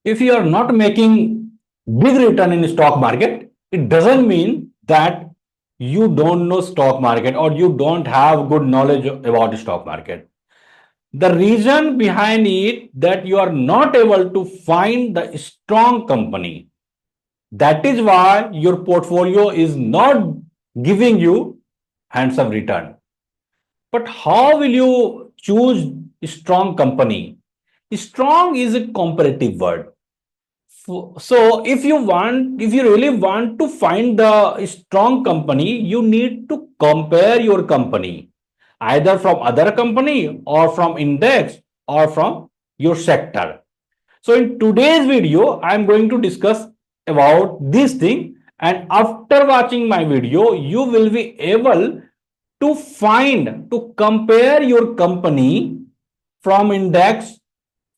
If you are not making big return in stock market, it doesn't mean that you don't know stock market or you don't have good knowledge about stock market. The reason behind it that you are not able to find the strong company. That is why your portfolio is not giving you handsome return. But how will you choose strong company? Strong is a comparative word. So if you really want to find the strong company, you need to compare your company either from other company or from index or from your sector. So in today's video, I am going to discuss about this thing, and after watching my video, you will be able to compare your company from index,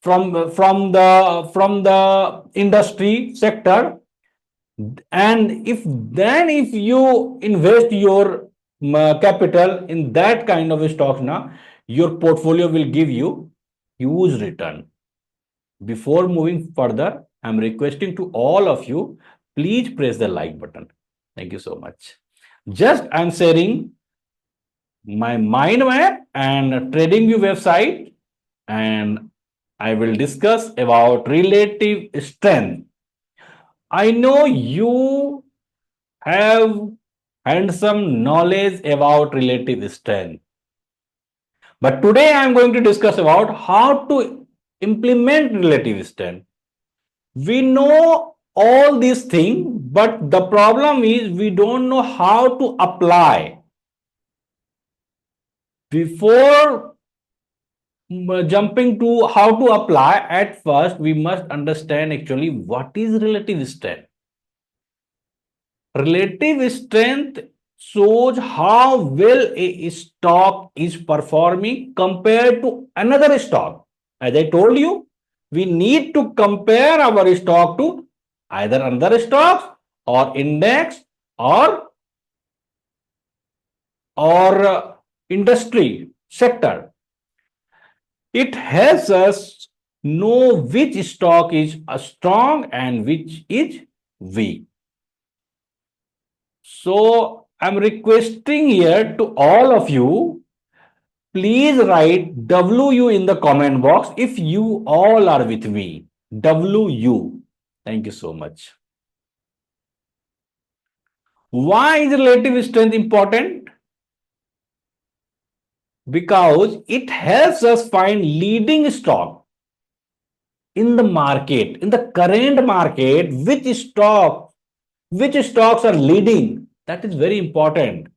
from the industry sector, and if you invest your capital in that kind of stocks now, your portfolio will give you huge return. Before moving further, I'm requesting to all of you, please press the like button. Thank you so much. Just I'm sharing my mind map and TradingView website, and I will discuss about relative strength. I know you have handsome knowledge about relative strength, but today I am going to discuss about how to implement relative strength. We know all these things, but the problem is we don't know how to apply. Before jumping to how to apply, at first we must understand actually what is relative strength. Relative strength shows how well a stock is performing compared to another stock. As I told you, we need to compare our stock to either another stocks or index or industry sector. It helps us know which stock is strong and which is weak. So I'm requesting here to all of you, please write WU in the comment box if you all are with me. WU. Thank you so much. Why is relative strength important? Because it helps us find leading stock in the market, in the current market, which stocks are leading. That is very important.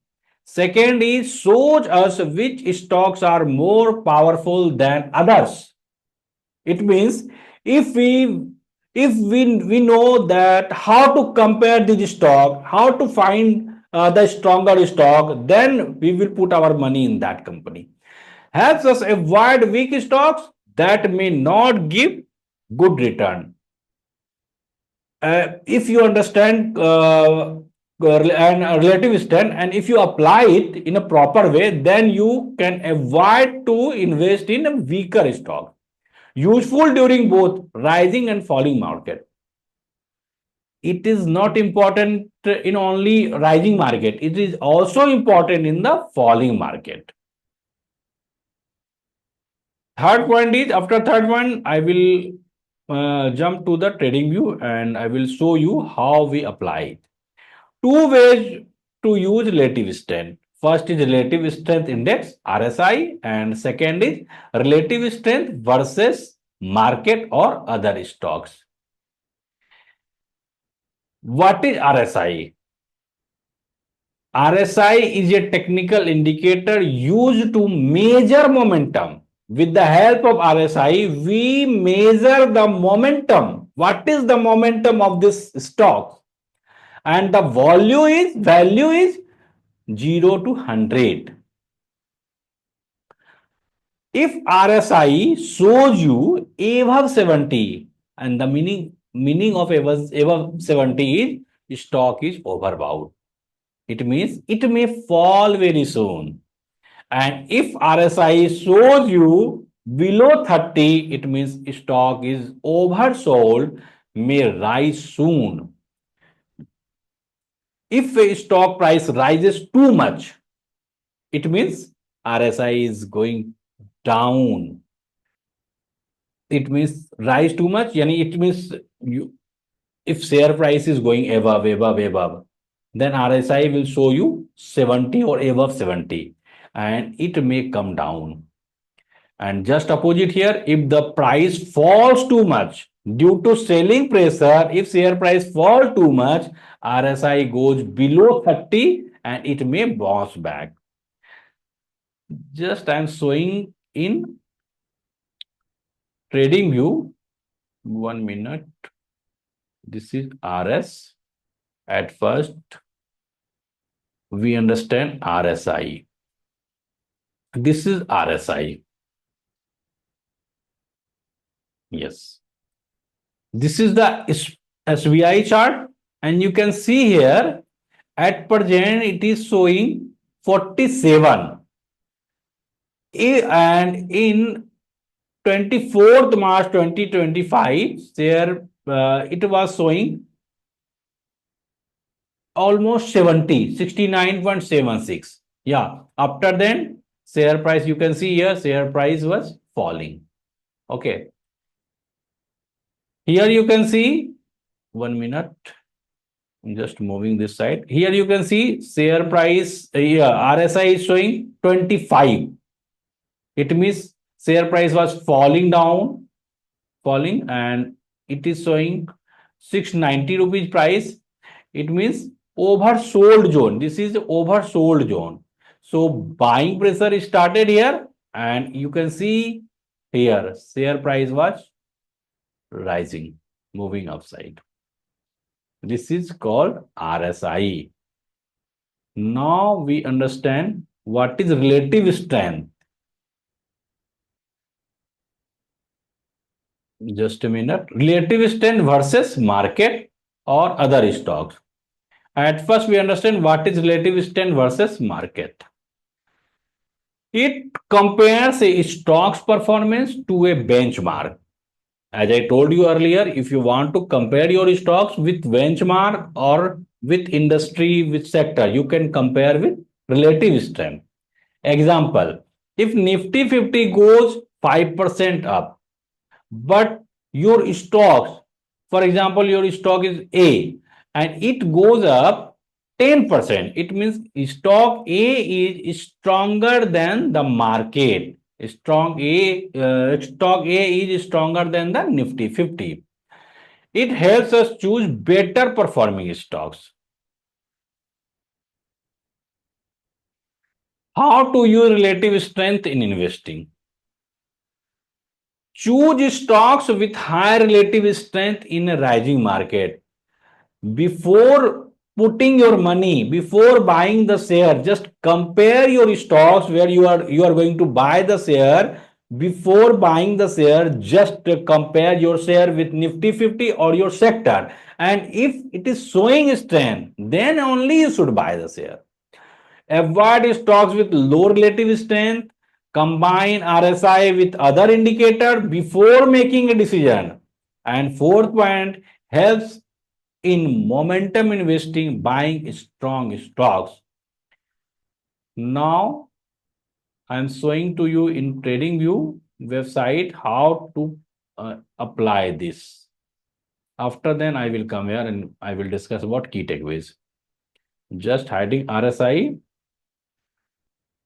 Second is shows us which stocks are more powerful than others. It means if we know that how to compare this stock, how to find the stronger stock, then we will put our money in that company. Helps us avoid weak stocks that may not give good return. If you understand and relative strength, and if you apply it in a proper way, then you can avoid to invest in a weaker stock. Useful during both rising and falling market. It is not important in only rising market. It is also important in the falling market. Third point is, after third one, I will jump to the trading view and I will show you how we apply it. Two ways to use relative strength. First is relative strength index, RSI, and second is relative strength versus market or other stocks. What is RSI? RSI is a technical indicator used to measure momentum. With the help of RSI, we measure the momentum. What is the momentum of this stock? And the value is 0 to 100. If RSI shows you above 70, and the meaning of above 70 is stock is overbought. It means it may fall very soon. And if RSI shows you Below 30, it means stock is oversold, may rise soon. If a stock price rises too much, it means RSI is going down. It means rise too much, yani it means if share price is going above, then RSI will show you 70 or above 70 and it may come down. And just opposite here, if the price falls too much due to selling pressure, if share price falls too much, RSI goes below 30 and it may bounce back. Just I am showing in TradingView. 1 minute. This is RS. At first, we understand RSI. This is RSI. Yes. This is the SBI chart, and you can see here at present it is showing 47. And in 24th March 2025, there it was showing almost 70, 69.76. Yeah. After then, share price, you can see here, share price was falling. Okay. Here you can see, 1 minute. I'm just moving this side. Here you can see share price, RSI is showing 25. It means share price was falling down, and it is showing 690 rupees price. It means oversold zone. This is oversold zone. So buying pressure started here, and you can see here share price was rising, moving upside. This is called RSI. Now we understand what is relative strength. Just a minute. Relative strength versus market or other stocks. At first, we understand what is relative strength versus market. It compares a stock's performance to a benchmark. As I told you earlier, if you want to compare your stocks with benchmark or with industry, with sector, you can compare with relative strength. Example, if Nifty 50 goes 5% up, but your stocks, for example, your stock is A and it goes up 10%, it means stock A is stronger than the market. Stock A is stronger than the Nifty 50. It helps us choose better performing stocks. How to use relative strength in investing? Choose stocks with high relative strength in a rising market. Before putting your money, before buying the share, just compare your stocks where you are going to buy the share. Before buying the share, just compare your share with Nifty 50 or your sector. And if it is showing strength, then only you should buy the share. Avoid stocks with low relative strength. Combine RSI with other indicator before making a decision. And fourth point, helps in momentum investing, buying strong stocks. Now, I'm showing to you in TradingView website how to apply this. After then, I will come here and I will discuss about key takeaways. Just hiding RSI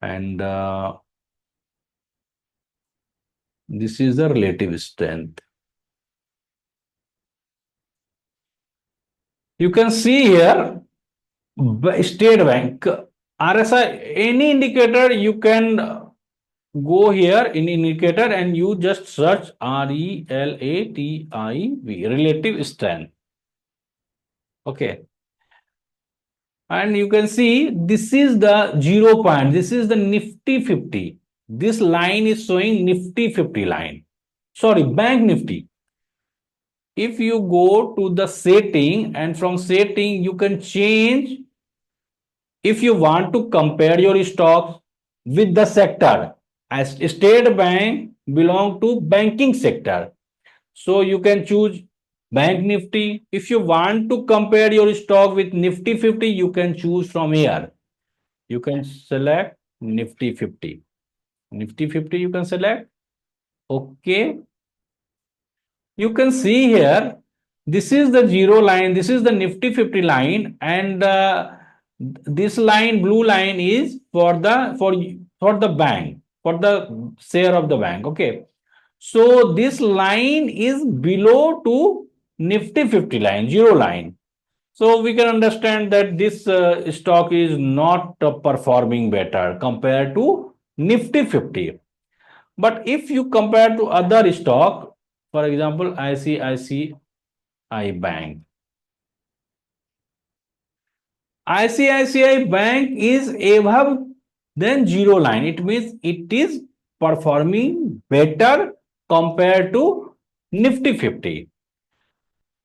and this is the relative strength. You can see here State Bank RSI, any indicator you can go here in indicator and you just search RELATIV, relative strength. Okay. And you can see this is the 0 point. This is the Nifty 50. This line is showing Nifty 50 line. Sorry, Bank Nifty. If you go to the setting and from setting, you can change. If you want to compare your stocks with the sector, as State Bank belong to banking sector. So you can choose Bank Nifty. If you want to compare your stock with Nifty 50, you can choose from here. You can select Nifty 50. Nifty 50 you can select. Okay. You can see here, this is the zero line, this is the Nifty 50 line, and this line, blue line, is for the bank, for the share of the bank. Okay. So this line is below to Nifty 50 line, zero line. So we can understand that this stock is not performing better compared to Nifty 50. But if you compare to other stock, for example, ICICI Bank. ICICI Bank is above than zero line. It means it is performing better compared to Nifty 50.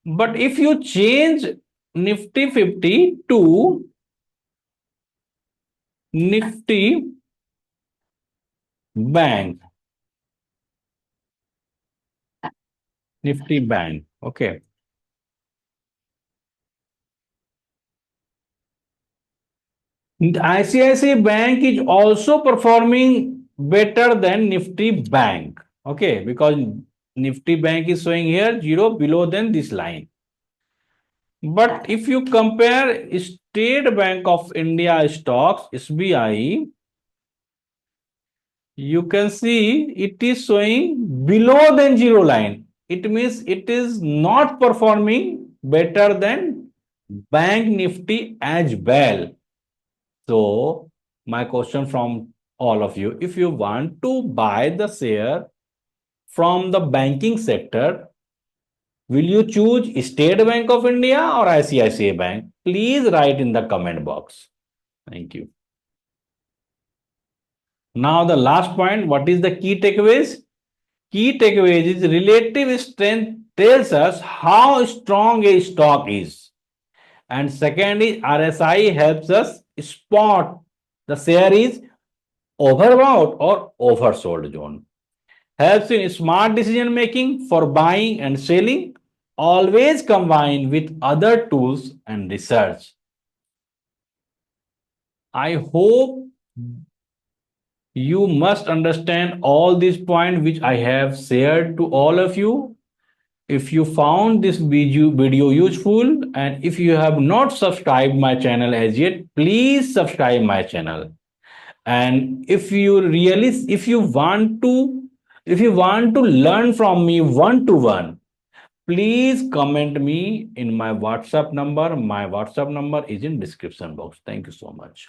But if you change Nifty 50 to Nifty Bank, Nifty Bank, okay. ICICI Bank is also performing better than Nifty Bank, okay, because Nifty Bank is showing here zero below than this line. But if you compare State Bank of India stocks, SBI, you can see it is showing below than zero line. It means it is not performing better than Bank Nifty as well. So my question from all of you, if you want to buy the share from the banking sector, will you choose State Bank of India or ICICI Bank? Please write in the comment box. Thank you. Now the last point, what is the key takeaways? Key takeaways is relative strength tells us how strong a stock is. And second is RSI helps us spot the share is overbought or oversold zone. Helps in smart decision making for buying and selling, always combined with other tools and research. I hope you must understand all these points which I have shared to all of you. If you found this video useful, and if you have not subscribed my channel as yet, please subscribe my channel. And if you want to learn from me one to one, please comment me in my WhatsApp number. My WhatsApp number is in description box. Thank you so much.